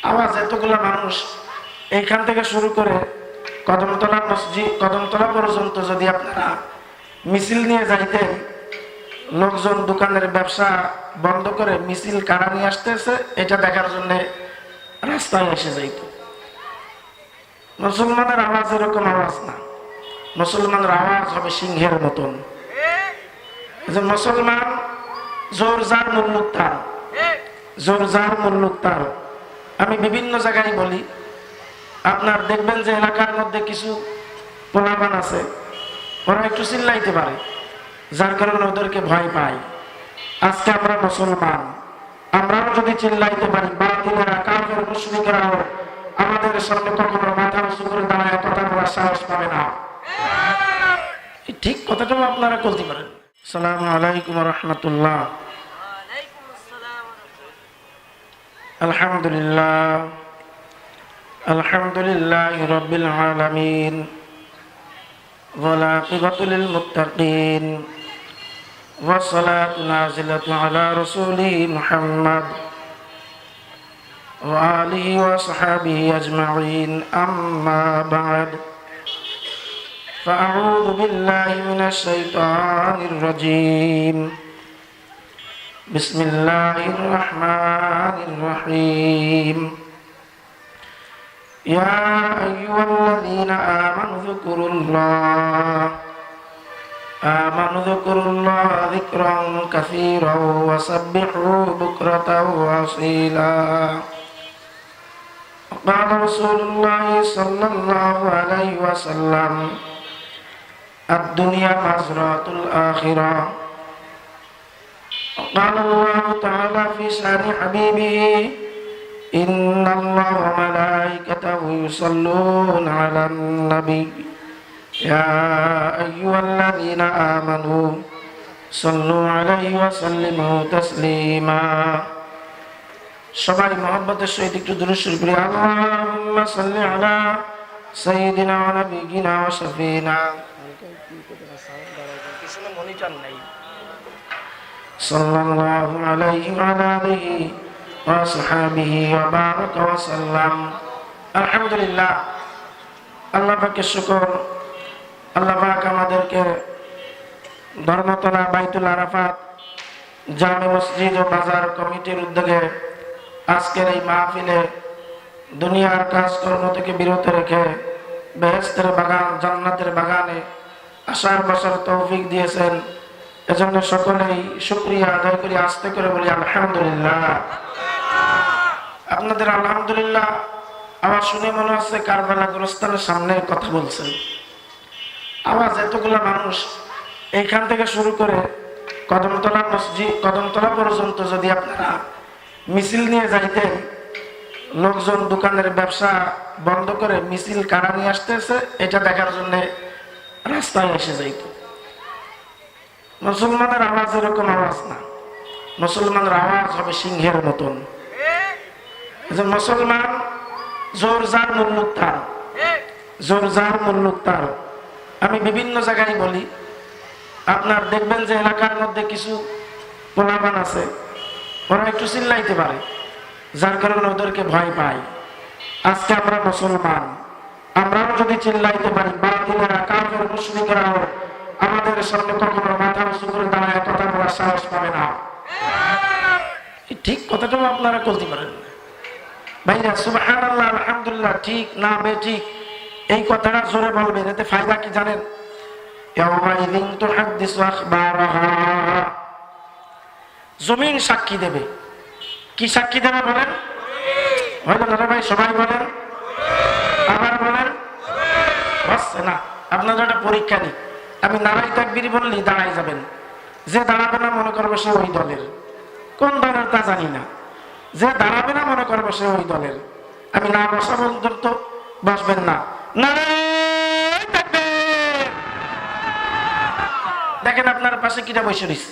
আওয়াজ এতগুলো মানুষ এইখান থেকে শুরু করে কদমতলা মসজিদ, কদমতলা পর্যন্ত যদি আপনারা মিছিল নিয়ে যাইতেন, লোকজন দোকানের ব্যবসা বন্ধ করে মিছিল কারা নিয়ে আসতেছে এটা দেখার জন্য রাস্তায় এসে যাইত। মুসলমানের আওয়াজ এরকম আওয়াজ না, মুসলমানের আওয়াজ হবে সিংহের মতন। যে মুসলমান জোর যার মুল্লুক তার, জোর যার মুল্লুক তার। আমি বিভিন্ন জায়গায় বলি, আপনার দেখবেন যে এলাকার মধ্যে কিছু পোলাপান আছে, ওরা একটু চিল্লাইতে পারে, যার কারণে ওদেরকে ভয় পায়। আজকে আমরা মুসলমান, আমরাও যদি চিল্লাইতে পারি, বাতিলেরা কাফের মুশরিকরাও আমাদের সামনে কখনো মাথা উঁচু করে দাঁড়ায় কথা বলার সাহস পাবে না। ঠিক কথাটাও আপনারা বলতে পারেন। আসসালামু আলাইকুম ওয়া রাহমাতুল্লাহ। আলহামদুলিল্লাহ, আলহামদুলিল্লাহি রাব্বিল আলামিন, ওয়াল আকিবাতু লিল মুত্তাকিন, ওয়াস সালাতু নাজিলাতু আলা রাসূলিহি মুহাম্মদ ওয়া আলিহি ওয়া সাহবিহি আজমাইন, আম্মা বা'দ। ফাআউযু বিল্লাহি মিনাশ শাইতানির রাজীম। বিসমিল্লাহির রহমানির রহিম। ইয়া আইয়ুহাল্লাযীনা আমানু যকুরুল্লাহ যিকরান কাসীরান ওয়া সাব্বিহু বুকরাতান ওয়া আসীলা। قال رسول الله صلى الله عليه وسلم الدنيا مزرعة الآخرة. قال الله تعالى في شأن حبيبه إن الله وملائكته يصلون على النبي يا أيها الذين آمنوا صلوا عليه وسلموا تسليما. সবাই মহব্বতের সহিত একটু দুরূদ শরীফ পড়ি। আল্লাহুম্মা সাল্লি আলা সাইয়্যিদিনা ওয়া নাবিয়িনা ওয়া শাফিনা সাল্লাল্লাহু আলাইহি ওয়া আলিহি ওয়া সাহবিহি ওয়া বারাকা ওয়া সাল্লাম। আলহামদুলিল্লাহ, আল্লাহ পাকের শুকর। আল্লাহ পাক আমাদেরকে ধর্মতলা বাইতুল আরাফাত জামে মসজিদ ও বাজার কমিটির উদ্যোগে আজকের এই মাহফিলে দুনিয়ার কাজকর্ম থেকে বিরত রেখে বেহেশতের বাগান, জান্নাতের বাগানে আসার বসার তৌফিক দিয়েছেন। এজন্য সকলেই শুকরিয়া আদায় করি, আস্তে করে বলি আলহামদুলিল্লাহ। আপনাদের আলহামদুলিল্লাহ আওয়াজ শুনে মনে হচ্ছে কারবালা গোরস্থানের সামনে কথা বলছেন। আওয়াজ এতগুলো মানুষ এইখান থেকে শুরু করে কদমতলা মসজিদ, কদমতলা পর্যন্ত যদি আপনারা মিছিল নিয়ে যাইতেন, লোকজন দোকানের ব্যবসা বন্ধ করে মিছিল কারা নিয়ে আসতেছে এটা দেখার জন্য রাস্তায় এসে যাইত। মুসলমানের আওয়াজ এরকম আওয়াজ না, মুসলমানের আওয়াজ হবে সিংহের মতন। যে মুসলমান জোর যার মুল্লুক তার, জোর যার মুল্লুক তার। আমি বিভিন্ন জায়গায় বলি, আপনার দেখবেন যে এলাকার মধ্যে কিছু পোলাপান আছে, ওরা একটু চিল্লাইতে পারে, যার কারণে ওদেরকে ভয় পায়। আজকে আমরা মুসলমান, আমরাও যদি চিল্লাইতে পারি, বাতিলেরা কাফের মুশরিকরাও আমাদের সামনে কখনো মাথা উঁচু করে দাঁড়ায় কথা বলার সাহস পাবে না। ঠিক কথাটাও আপনারা বলতে পারেন ভাইরা। সুবহানাল্লাহ, আলহামদুলিল্লাহ, ঠিক না বে ঠিক এই কথাটা জোরে বলবেন, এতে ফায়দা কি জানেন? ইয়াউমাইযিন তুহাদ্দিসু আখবারাহা। জমিন সাক্ষী দেবে। কি সাক্ষী দেবে বলেন? হয়তো না ভাই, সবাই বলেন, আবার বলেন। হচ্ছে না, আপনাদের একটা পরীক্ষা নিই। আমি নারাই তাকবীর বললেই দাঁড়াই যাবেন। যে দাঁড়াবে না মনে করবো সে ওই দলের, কোন দলের তা জানি না। যে দাঁড়াবে না মনে করবো সে ওই দলের। আমি না বসা পর্যন্ত বসবেন না। নারাই তাকবীর। দেখেন আপনার পাশে কিটা বসে রয়েছে,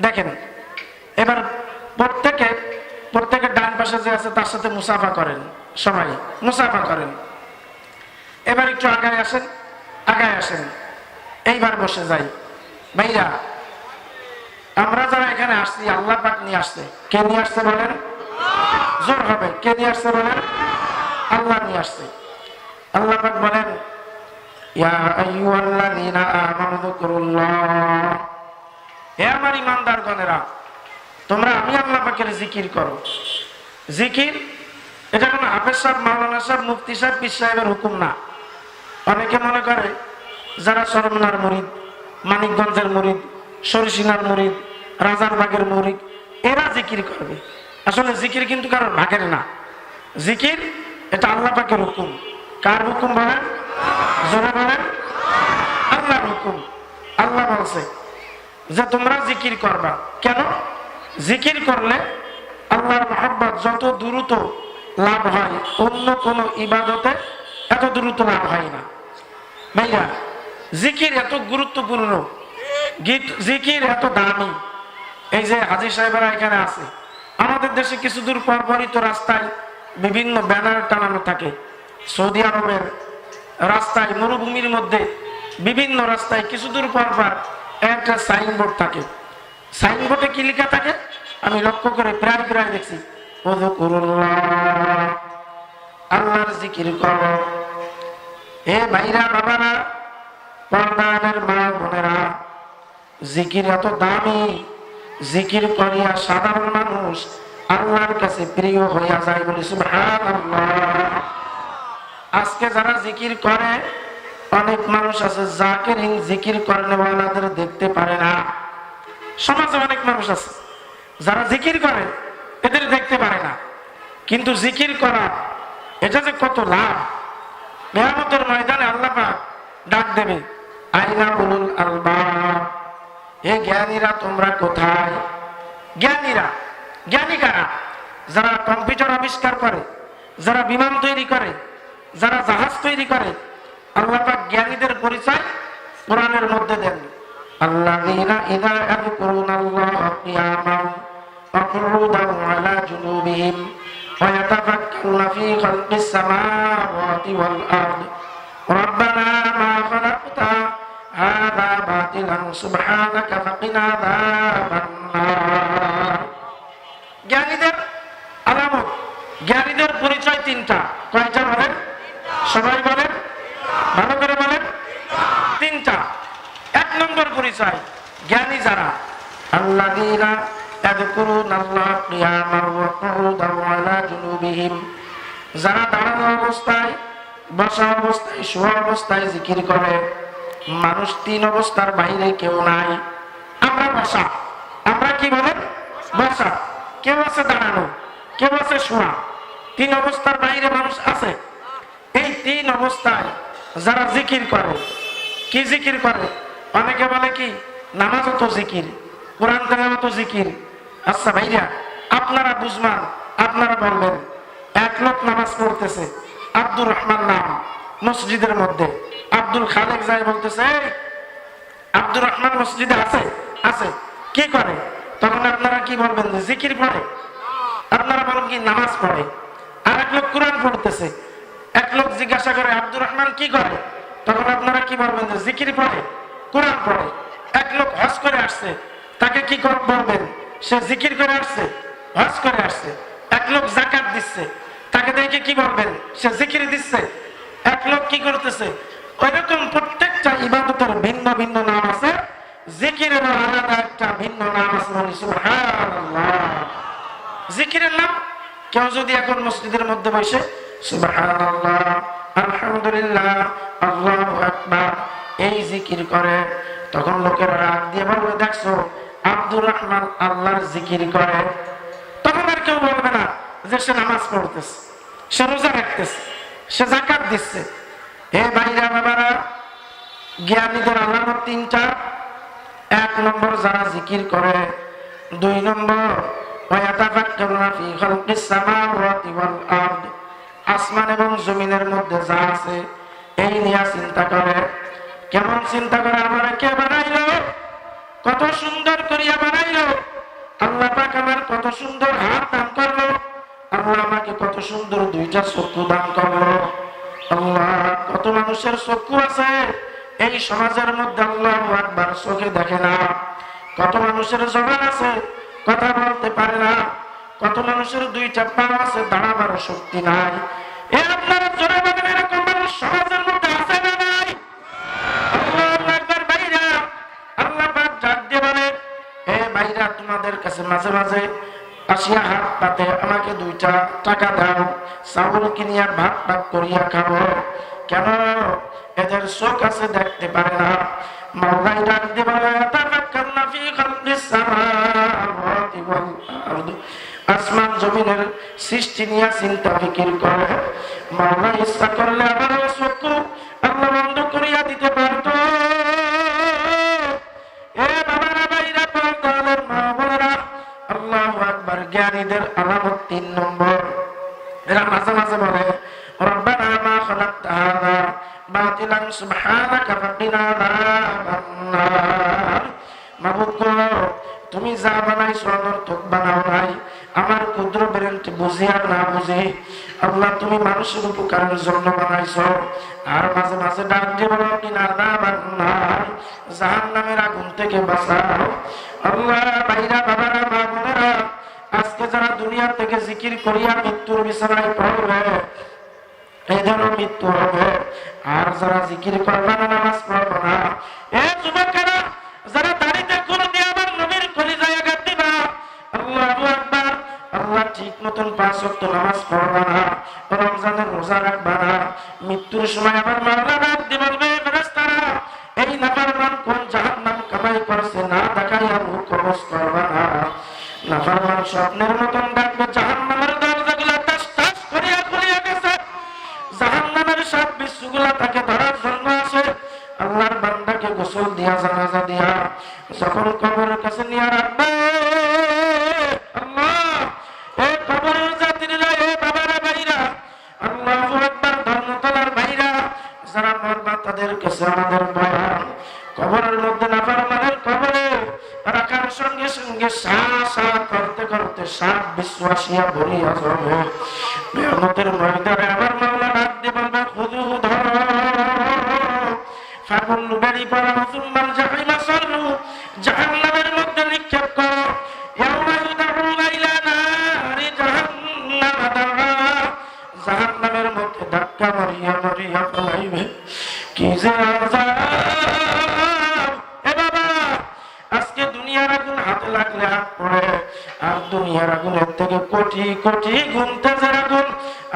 দেখেন। এবার প্রত্যেকের ডান পাশে যে আছে তার সাথে মুসাফা করেন, সবাই মুসাফা করেন। এবার একটু আগায় আসেন, আগায় আসেন। এইবার বসে যাই। ভাইরা, আমরা যারা এখানে আসছি আল্লাহ পাক নিয়ে আসছে। কে নিয়ে আসছে বলেন? জোর হবে। কে নিয়ে আসছে বলেন? আল্লাহ নিয়ে আসছে। আল্লাহ পাক বলেন ইয়া আইয়ুহাল্লাযীনা আমানু যকুরুল্লাহ, হে আমার ঈমানদারগণেরা তোমরা আমি আল্লাহ পাকের জিকির করো। জিকির এটা কোনো হাফেজ সাহেব, মাওলানা সাহেব, মুফতি সাহেব, পীর সাহেবের হুকুম না। অনেকে মনে করে যারা চরমনার মুরিদ, মানিকগঞ্জের মুরিদ, সরিষিনার মুরিদ, রাজারবাগের মুরিদ এরা জিকির করবে। আসলে জিকির কিন্তু কারোর ভাগের না। জিকির এটা আল্লাহ পাকের হুকুম। কার হুকুম বলেন? জোরে বলেন। আল্লাহর হুকুম। আল্লাহ বলছে যে তোমরা জিকির করবা। কেন? জিকির করলে আল্লাহর মহব্বত যত দ্রুত লাভ হয় অন্য কোন ইবাদতে এত দ্রুত লাভ হয় না। ভাইয়া জিকির এত গুরুত্বপূর্ণ, জিকির এত দামি। এই যে হাজী সাহেবরা এখানে আছে, আমাদের দেশে কিছু দূর পর পরই তো রাস্তায় বিভিন্ন ব্যানার টানানো থাকে। সৌদি আরবের রাস্তায়, মরুভূমির মধ্যে বিভিন্ন রাস্তায় কিছু দূর পর পর একটা সাইনবোর্ড থাকে। সাইনবোর্ডে কি লেখা থাকে? আমি লক্ষ্য করে প্রায় প্রায় দেখছি, আল্লাহর জিকির করো। হে ভাইরা, বাবারা, পর্দার মা বোনেরা, জিকির এত দামি, জিকির করিয়া সাধারণ মানুষ আল্লাহর কাছে প্রিয় হইয়া যায়। বলি সুবহানাল্লাহ। আজকে যারা জিকির করে, অনেক মানুষ আছে জাকিরিন জিকির করেনওয়ালাদের দেখতে পারে না। সমাজে অনেক মানুষ আছে যারা জিকির করে এদের দেখতে পারে না, কিন্তু জিকির করা এটা যে কত লাভ। কিয়ামতের ময়দানে আল্লাহ পাক ডাক দেবে, আইনা উলুল আলবাব, হে জ্ঞানীরা তোমরা কোথায়? জ্ঞানীরা, জ্ঞানী কারা? যারা কম্পিউটার আবিষ্কার করে, যারা বিমান তৈরি করে, যারা জাহাজ তৈরি করে। আল্লাহ পাক জ্ঞানীদের পরিচয় কোরআনের মধ্যে দেন, আল্লাযীনা ইযা ইয়াযকুরুনাল্লাহা কিয়ামান ওয়া কুউদান ওয়া আলা জুনুবিহিম ওয়া ইয়াতাফাক্কারুনা ফী খালকিস সামাওয়াতি ওয়াল আরদ রাব্বানা মা খালাকতা হাযা বাতিলান সুবহানাকা ফাকিনা আযাবান নার। জ্ঞানীদের আলামত, জ্ঞানীদের পরিচয় তিনটা। কয়টা বলেন? সবাই বলেন, ভালো করে বলেন। তিনটা। এক নম্বর পরিচয় জ্ঞানী যারা, আল্লাযীনা ইয়াযকুরুনাল্লাহা কিয়ামান ওয়া কুউদান ওয়া আলা জুনুবিহিম, যারা দাঁড়ানো অবস্থায়, বসা অবস্থায়, শোয়া অবস্থায় জিকির করে। মানুষ তিন অবস্থার বাইরে কেউ নাই। আমরা বসা, আমরা কি বলেন? বসা। কেউ আছে দাঁড়ানো, কেউ আছে শোয়া। তিন অবস্থার বাইরে মানুষ আছে। এই তিন অবস্থায় যারা জিকির করে, কি জিকির করে? অনেকে বলে কি নামাজও তো জিকির, কোরআন তেলাওয়াত তো জিকির। আচ্ছা ভাইরা, আপনারা বুঝমান, আপনারা বলবেন, এক লোক নামাজ পড়তেছে, আব্দুর রহমান নাম, মসজিদের মধ্যে। আব্দুল খালেক যায় বলতেছে, এই আব্দুর রহমান মসজিদে আছে? আছে। কি করে? তখন আপনারা কি বলবেন? জিকির পড়ে। আপনারা বলেন কি নামাজ পড়ে। আর এক লোক কোরআন পড়তেছে। এক লোক জিজ্ঞাসা করে, আব্দুর রহমান কি করে? তখন আপনারা কি বলবেন? জিকির পড়ে, কোরআন পড়ে। এক লোক হজ করে আসছে, তাকে কি বলবেন? সে জিকির করে আসছে, হজ করে আসছে। এক লোক যাকাত দিচ্ছে, তাকে দেখে কি বলবেন? সে জিকির দিচ্ছে। এক লোক কি করতেছে? ওইরকম প্রত্যেকটা ইবাদতের ভিন্ন ভিন্ন নাম আছে, জিকিরের আলাদা একটা ভিন্ন নাম আছে। সুবহানাল্লাহ। জিকিরের নাম, কেউ যদি এখন মসজিদের মধ্যে বসে সুবহানাল্লাহ, আলহামদুলিল্লাহ, আল্লাহু আকবার এই জিকির করে, তখন লোকেরা রাগ দিয়ে বলবে, দেখছো আব্দুর রহমান আল্লাহর জিকির করে। তখন আর কেউ বলবে না যে সে নামাজ পড়তেছে, সে রোজা রাখতেছে, সে যাকাত দিচ্ছে। হে ভাইরা, বাবারা, জ্ঞানীদের আলামত তিনটা। এক নম্বর যারা জিকির করে। দুই নম্বর ওয়ায়াতাফাক্কারুনা ফী খালকিস সামাওয়াতি ওয়াল আরদ, আসমান এবং জমিনের মধ্যে যা আছে এই নিয়ে চিন্তা করে। কেমন চিন্তা করে? আমারে কে বানাইলো? কত সুন্দর করিয়া বানাইলো। আল্লাহ পাক আমার কত সুন্দর হাত দান করলো। আল্লাহ আমাকে কত সুন্দর দুইটা চক্ষু দান করলো। আল্লাহ, কত মানুষের চক্ষু আছে এই সমাজের মধ্যে আল্লাহু আকবার চোখে দেখে না। কত মানুষের জবান আছে কথা বলতে পারে না। কত মানুষের দুইটা পা আছে, দাঁড়াবার শক্তি নাই। এ আপনারা জোরে বলেন, এরকম মানুষ সমাজের মধ্যে আছে না নাই? আল্লাহু আকবার। ভাইরা, আল্লাহ পাক ডাক দিয়ে বলে, এ ভাইরা, তোমাদের কাছে মাঝে মাঝে আসিয়া হাত পাতে, আমাকে 2টা টাকা দাও, চাউল কিনিয়া ভাত ভাগ করিয়া খাবো। কেন? এদের চোখ আছে, দেখতে পারে না। মাওলাই ডাক দিয়ে বলে, তাফাক্কারনা ফি খালকিস সামাওয়াতি ওয়াল আরদ, আসমান জমিনের সৃষ্টি নিয়ে চিন্তা ফিকির করে। মাওলা ইচ্ছা করলে আবার চক্ষু আল্লাহ বন্ধ করিয়া দিতে পারতো। এ বাবারা, ভাইরা, পর্দার মা বোনেরা, আল্লাহু আকবার। জ্ঞানীদের আলামত 3 নম্বর। এরা মাঝে মাঝে বলে, রব্বানা মা খালাকতা হাযা বাতিলান সুবহানাকা ফাকিনা আযাবান নার। মাবুদ গো, তুমি যা বানাইছো অনর্থক বানাও নাই। আমার ক্ষুদ্র ব্রেনটি বুঝি আর না বুঝি, আল্লাহ তুমি মানুষের উপকারের জন্য বানাইছো। আর মাঝে মাঝে ডাক দিয়ে বলো, কিনা আযাবান নার, জাহান্নামের আগুন থেকে বাঁচাও। আল্লাহ, ভাইরা, বাবারা, মা বোনেরা, আজকে যারা দুনিয়া থেকে জিকির করিয়া মৃত্যুর বিছানায় পড়বে, এদেরও মৃত্যু হবে। আর যারা জিকির করবে না, নামাজ পড়বে না, এ যুবকেরা, যারা দাড়িতে খুন দিয়ে আমার নবীর কলিজায় আঘাত দিবা, আল্লাহু আকবার, আল্লাহ ঠিক মতন 5 ওয়াক্ত নামাজ পড়বে না, রমজানের রোজা রাখবে না, মৃত্যুর সময় আবার মাওলা ডাক দিয়ে বলবে, ফেরেশতারা, এই নাফরমান কোন জাহান্নাম কামাই করছে, না দেখাইয়া মুখ কবজ করবে না। নাফরমান স্বপ্নের মতন ডাকবে, জাহান্নামের দরজাগুলো টাস টাস করিয়া খুলিয়া গেছে, জাহান্নামের সব বিশ্বগুলা তাকে ধরার জন্য আসে। আল্লাহর বান্দাকে গোসল দিয়া, জানাজা দিয়া যখন কবরের কাছে নিয়ে রাখবে, আল্লাহ, এ কবরের যাত্রীরা, এ বাবারা, ভাইরা, আল্লাহু আকবার, ধর্মতলার ভাইরা, যারা মরবা তাদের কাছে আমাদের বয়ান, কবরের মধ্যে নাফরমানের কবরে রাখার সঙ্গে সঙ্গে সা সা করতে করতে 7 বিশ্বাসিয়া ভরিয়া যাবে। কিয়ামতের ময়দানে আবার মাওলা ডাক দিয়ে বলবে, খুযুহু ধরো, ফাকুল্লু বাড়ি পড়া, সুম্মাল জাহিমা সাল্লু, জাহান্নামের মধ্যে নিক্ষেপ করো। ইয়াউমা ইউদাউনা ইলা নারি জাহান্নাম দাআ, জাহান্নামের মধ্যে ধাক্কা মারিয়া মারিয়া ফেলাইবে। কি যে আযাব! এ বাবা, আজকে দুনিয়ার আগুন হাতে লাগলে হাত পড়ে, আর দুনিয়ার আগুনের থেকে কোটি কোটি গুণ তেজের আগুন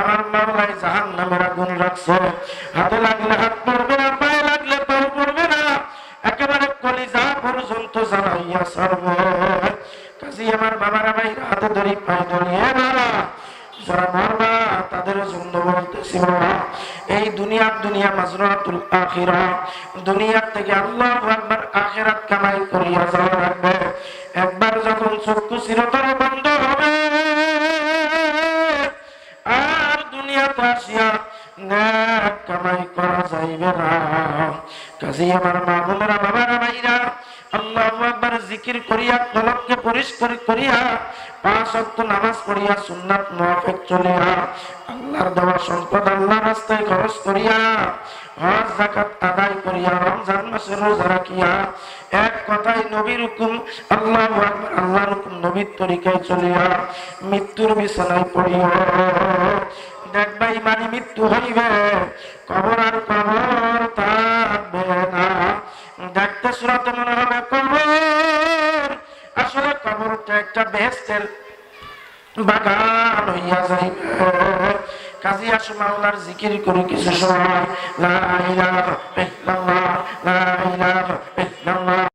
আমার মাওলাই জাহান্নামের আগুন রাখছে। হাতে লাগলে হাত পড়বে না, পায়ে লাগলে পাও পড়বে না, একেবারে কলিজা পর্যন্ত জ্বালাইয়া ছাড়বে। কাজী আমার বাবারা, ভাইরা, হাতে ধরি, পায়ে ধরি, এ বাবা, যারা মরবা তাদের জন্য বলতেছি, বাবা, এই দুনিয়া মাজরাতুল আখিরা, দুনিয়া থেকে আল্লাহু আকবার আখিরাত কামাই করিয়া যাওয়া লাগবে। একবার যখন চক্ষু চিরতরে বন্ধ হবে, আর দুনিয়াতে আসিয়া নেক কামাই করা যাইবে না। কাজেই আমার মা বোনেরা, বাবারা, ভাইরা, আল্লাহু আকবার জিকির করিয়া, কলবকে পরিষ্কার করিয়া, 5 ওয়াক্ত নামাজ পড়িয়া, সুন্নাত মুআফিক চলিয়া, আল্লাহর দেওয়া সম্পদ আল্লাহর রাস্তায় খরচ করিয়া, হজ যাকাত আদায় করিয়া, রমজান মাসে রোজা রাখিয়া, এক কথায় নবীর হুকুম, আল্লাহু আকবার, আল্লাহর হুকুম, নবীর তরিকায় চলিয়া মৃত্যুর বিছানায় পড়িও। দেখবা ইমানি মৃত্যু হইবে, কবর আর কবর থাকবে না। দেখতে সুরাতে মনে হবে কবর, আসলে কবরটা একটা বেহেশতের বাগান হইয়া যাইবে। কাজী আসো মাওলার জিকির করি কিছু সময়। লা ইলাহা ইল্লাল্লাহ, লা ইলাহা ইল্লাল্লাহ।